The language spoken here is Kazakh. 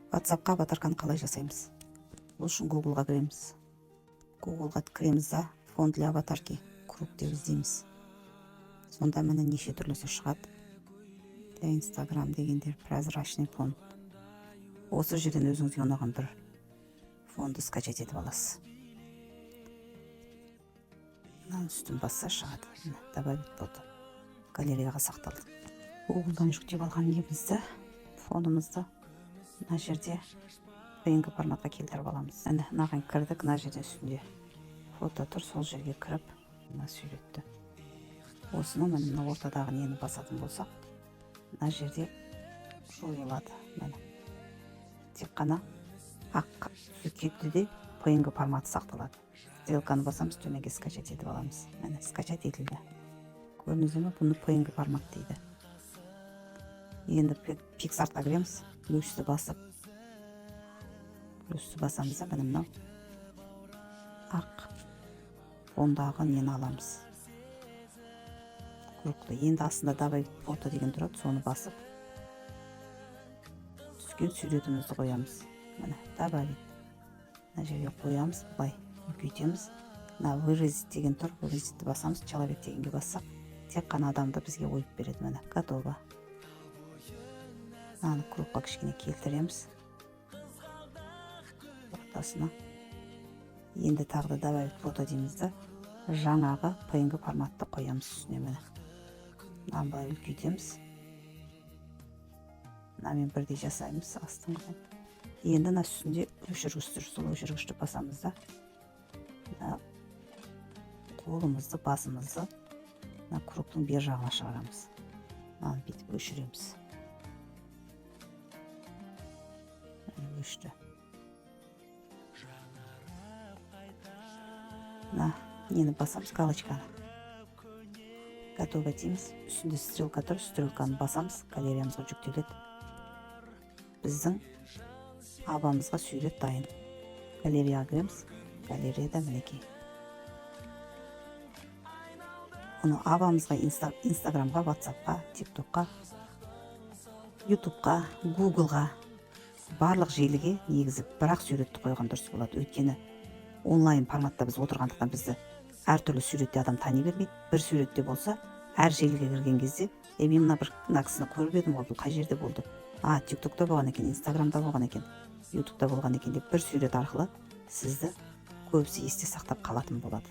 WhatsApp-қа аватарканы қалай жасаймыз? Бұл үшін Google-ға кіреміз. Google-ға кіреміз да, фон для аватарки, круг деп іздейміз. Сонда міне неше түрлісі шығады. Для Instagram дегендер прозрачный фон. Осы жерден өзіңізге ұнаған бір фонды скачать етіп аласыз. Мынаны үстін басса шығады. Добавить фото. Галереяға сақталды. Google-дан жүктеп алған немізді, фонымызды мына жерде PNG форматқа келтіріп аламыз. Мынаған кірдік, мына жерде үстінде фото тұр, сол жерге кіріп, мына суретті. Осыны мына ортадағы нені басатын болсақ, мына жерде жойылады. Тек қана ақ кетті де PNG форматы сақталады. Стрелканы басамыз, төменге скачать етіп аламыз. Міне скачать етілді. Көрдіңіздер ме? Бұны PNG формат дейді. Енді PicsArt-қа кіреміз, плюсті басып, плюсті басамыз, міне мынау ақ фондағы нені аламыз. Кругты. Енді астында добавить фото деген тұрады, соны басып, түскен суретімізді қоямыз. Міне добавить. Мына жерге қоямыз, былай үлкейтеміз. Мына выразить деген тұр, выразитті басамыз, человек дегенге бассақ, тек қана адамды бізге ойып береді. Міне готово. Мынаны кругқа кішкене келтіреміз. Ортасына. Енді тағы да добавить фото деймізді. Жаңағы PNG форматты қоямыз үстіне. Міне. Мынаны былай үлкейтеміз. Мынамен бірдей жасаймыз астыңғы. Енді мына үстінде өшіргіш тұр, сол өшіргішті басамыз да. Қолымызды, басымызды мына кругтың бер жағына шығарамыз. Мынаны бүйтіп өшіреміз. Өшті. Мына нені басамыз, галочканы. Готово дейміз. Үстінде стрелка тұр, стрелканы басамыз, галереямызға жүктеледі. Біздің абамызға сурет дайын. Галереяға кіреміз. Галереяда мінекей. Оны абамызға Instagram-ға, WhatsApp-қа, TikTok-қа, YouTube-қа, Google-ға, барлық желіге негізі бірақ суретті қойған дұрыс болады. Өйткені онлайн форматта біз отырғандықтан бізді әртүрлі суретте адам тани бермейді. Бір суретте болса, әр желіге кірген кезде, мен мына кісіні көріп едім, ол қай жерде болды? TikTok-та болған екен, Instagram-да болған екен, YouTube-та болған екен деп бір сурет арқылы сізді көбісі есте сақтап қалатын болады.